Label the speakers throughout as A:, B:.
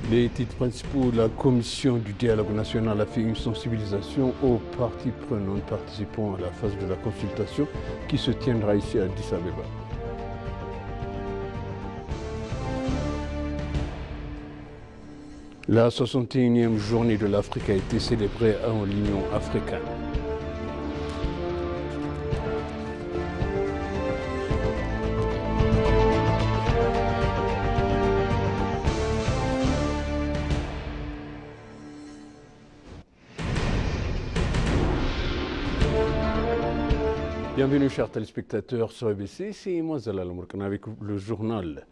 A: Les titres principaux, la commission du dialogue national a fait une sensibilisation aux parties prenantes participant à la phase de la consultation qui se tiendra ici à Addis Abeba. La 61e journée de l'Afrique a été célébrée en l'Union africaine. Bienvenue chers téléspectateurs sur EBC, c'est moi Zalal Mourkana avec le journal.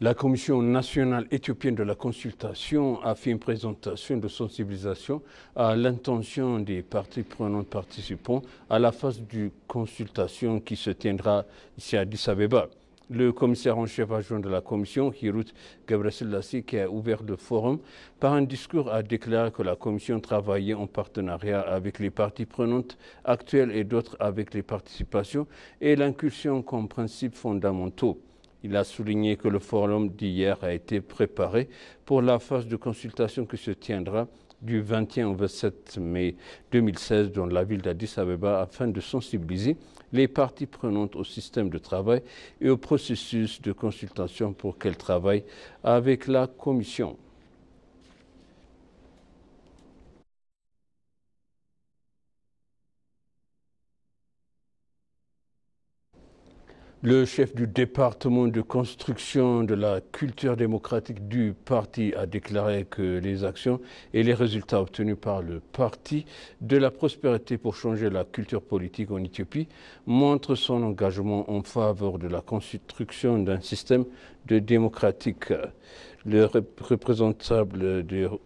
A: La Commission nationale éthiopienne de la consultation a fait une présentation de sensibilisation à l'intention des parties prenantes participants à la phase de consultation qui se tiendra ici à Addis Abeba. Le commissaire en chef adjoint de la commission, Hirut Gebreselassie, qui a ouvert le forum, par un discours a déclaré que la commission travaillait en partenariat avec les parties prenantes actuelles et d'autres avec les participations et l'inclusion comme principes fondamentaux. Il a souligné que le forum d'hier a été préparé pour la phase de consultation qui se tiendra du 21 au 27 mai 2016 dans la ville d'Addis Abeba afin de sensibiliser les parties prenantes au système de travail et au processus de consultation pour qu'elles travaillent avec la Commission. Le chef du département de construction de la culture démocratique du parti a déclaré que les actions et les résultats obtenus par le parti de la prospérité pour changer la culture politique en Éthiopie montrent son engagement en faveur de la construction d'un système démocratique. Le représentant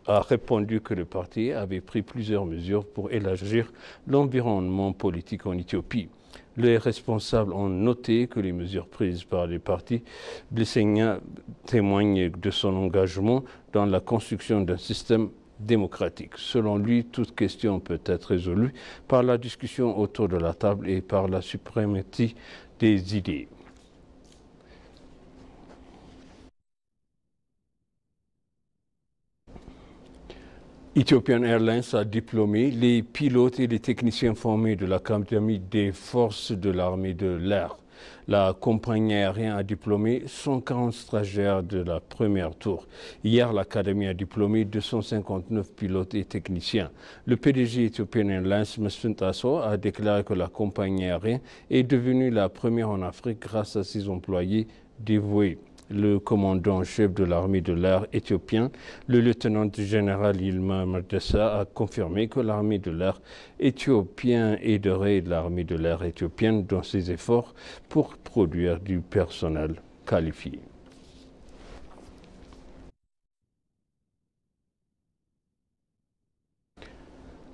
A: a répondu que le parti avait pris plusieurs mesures pour élargir l'environnement politique en Éthiopie. Les responsables ont noté que les mesures prises par les partis Blessenia témoignent de son engagement dans la construction d'un système démocratique. Selon lui, toute question peut être résolue par la discussion autour de la table et par la suprématie des idées. Ethiopian Airlines a diplômé les pilotes et les techniciens formés de l'Académie des forces de l'armée de l'air. La compagnie aérienne a diplômé 140 stagiaires de la première tour. Hier, l'Académie a diplômé 259 pilotes et techniciens. Le PDG Ethiopian Airlines, Mesfin Tasso, a déclaré que la compagnie aérienne est devenue la première en Afrique grâce à ses employés dévoués. Le commandant-chef de l'armée de l'air éthiopien, le lieutenant-général Yilma Mardessa, a confirmé que l'armée de l'air éthiopienne aiderait l'armée de l'air éthiopienne dans ses efforts pour produire du personnel qualifié.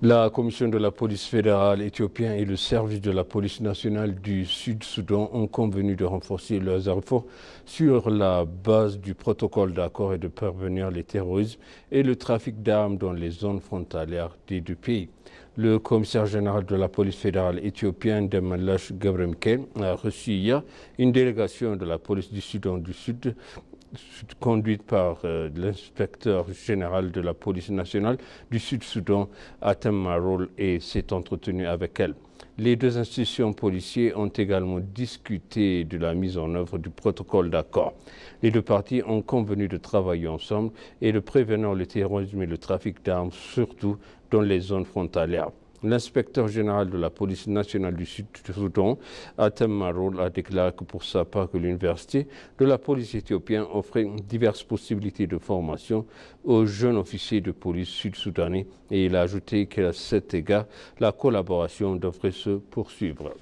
A: La commission de la police fédérale éthiopienne et le service de la police nationale du Sud-Soudan ont convenu de renforcer leurs efforts sur la base du protocole d'accord et de prévenir le terrorisme et le trafic d'armes dans les zones frontalières des deux pays. Le commissaire général de la police fédérale éthiopienne, Demalash Gebremke, a reçu hier une délégation de la police du Soudan du Sud conduite par l'inspecteur général de la police nationale du Sud-Soudan, Atem Marol, et s'est entretenu avec elle. Les deux institutions policières ont également discuté de la mise en œuvre du protocole d'accord. Les deux parties ont convenu de travailler ensemble et de prévenir le terrorisme et le trafic d'armes, surtout dans les zones frontalières. L'inspecteur général de la police nationale du Sud-Soudan, Atem Marol, a déclaré que pour sa part que l'université de la police éthiopienne offrait diverses possibilités de formation aux jeunes officiers de police sud-soudanais et il a ajouté qu'à cet égard, la collaboration devrait se poursuivre.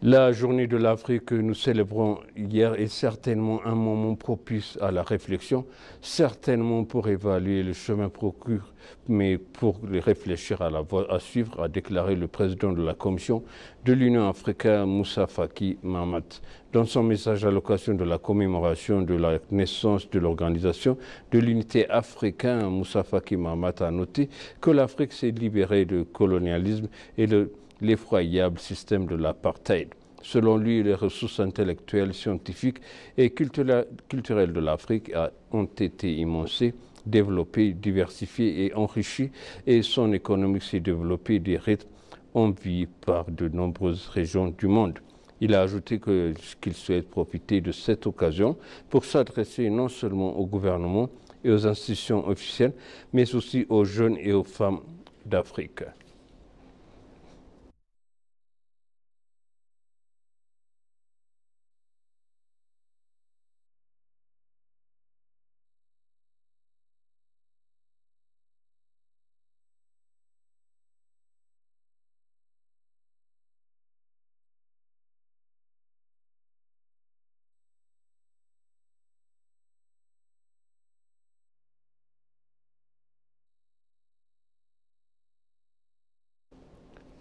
A: La journée de l'Afrique que nous célébrons hier est certainement un moment propice à la réflexion, certainement pour évaluer le chemin procuré, mais pour réfléchir à la voie à suivre, a déclaré le président de la Commission de l'Union africaine, Moussa Faki Mahamat. Dans son message à l'occasion de la commémoration de la naissance de l'Organisation de l'Unité africaine, Moussa Faki Mahamat a noté que l'Afrique s'est libérée du colonialisme et l'effroyable système de l'apartheid. Selon lui, les ressources intellectuelles, scientifiques et culturelles de l'Afrique ont été émoussées, développées, diversifiées et enrichies, et son économie s'est développée des rythmes enviés par de nombreuses régions du monde. Il a ajouté qu'il souhaite profiter de cette occasion pour s'adresser non seulement au gouvernement et aux institutions officielles, mais aussi aux jeunes et aux femmes d'Afrique.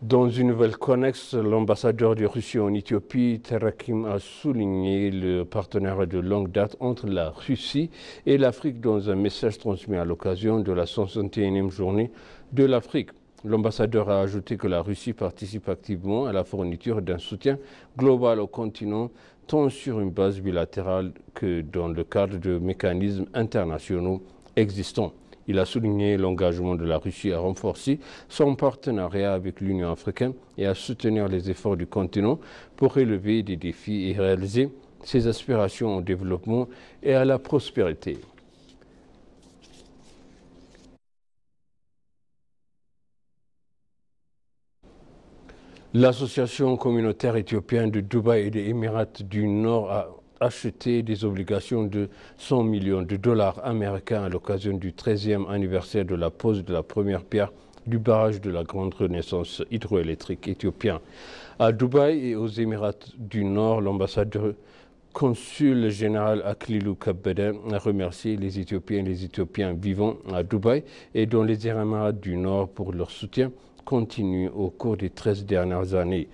A: Dans une nouvelle connexe, l'ambassadeur de Russie en Éthiopie, Terakim, a souligné le partenariat de longue date entre la Russie et l'Afrique dans un message transmis à l'occasion de la 61e journée de l'Afrique. L'ambassadeur a ajouté que la Russie participe activement à la fourniture d'un soutien global au continent, tant sur une base bilatérale que dans le cadre de mécanismes internationaux existants. Il a souligné l'engagement de la Russie à renforcer son partenariat avec l'Union africaine et à soutenir les efforts du continent pour relever des défis et réaliser ses aspirations au développement et à la prospérité. L'association communautaire éthiopienne de Dubaï et des Émirats du Nord a acheté des obligations de 100 millions de dollars américains à l'occasion du 13e anniversaire de la pose de la première pierre du barrage de la Grande Renaissance hydroélectrique éthiopien. À Dubaï et aux Émirats du Nord, l'ambassadeur consul général Aklilu Kebede a remercié les Éthiopiens et les Éthiopiens vivant à Dubaï et dans les Émirats du Nord pour leur soutien continue au cours des 13 dernières années.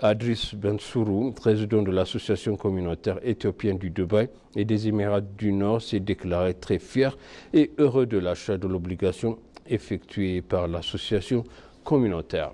A: Adris Bensourou, président de l'association communautaire éthiopienne du Dubaï et des Émirats du Nord, s'est déclaré très fier et heureux de l'achat de l'obligation effectuée par l'association communautaire.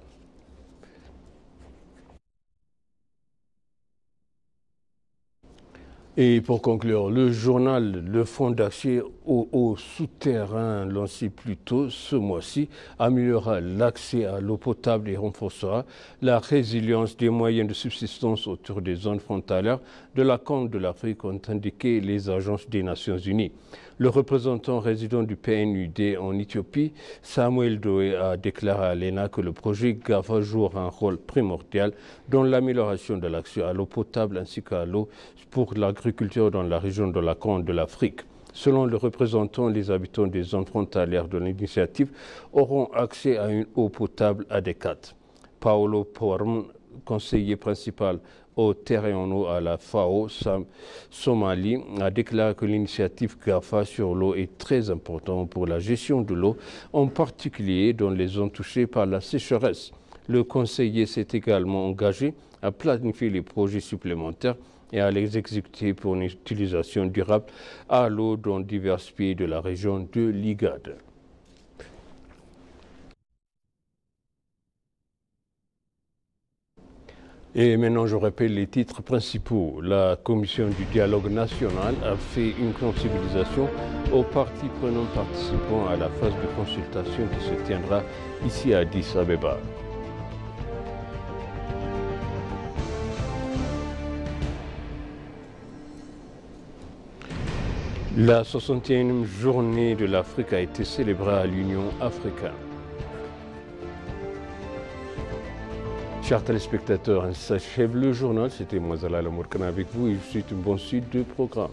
A: Et pour conclure, le journal Le Fonds d'accès au souterrain, lancé plus tôt ce mois-ci, améliorera l'accès à l'eau potable et renforcera la résilience des moyens de subsistance autour des zones frontalières de la Corne de l'Afrique, ont indiqué les agences des Nations Unies. Le représentant résident du PNUD en Éthiopie, Samuel Doe, a déclaré à l'ENA que le projet GAFA jouera un rôle primordial dans l'amélioration de l'accès à l'eau potable ainsi qu'à l'eau pour l'agriculture dans la région de la Corne de l'Afrique. Selon le représentant, les habitants des zones frontalières de l'initiative auront accès à une eau potable adéquate. Paolo Porm, conseiller principal au terrain en eau à la FAO Somalie, a déclaré que l'initiative GAFA sur l'eau est très importante pour la gestion de l'eau, en particulier dans les zones touchées par la sécheresse. Le conseiller s'est également engagé à planifier les projets supplémentaires et à les exécuter pour une utilisation durable à l'eau dans divers pays de la région de l'IGAD. Et maintenant, je rappelle les titres principaux. La Commission du dialogue national a fait une sensibilisation aux parties prenantes participant à la phase de consultation qui se tiendra ici à Addis Abeba. La 61e journée de l'Afrique a été célébrée à l'Union africaine. Chers téléspectateurs, ainsi s'achève le journal. C'était moi, Zalal Amourkana avec vous et je vous souhaite une bonne suite de programme.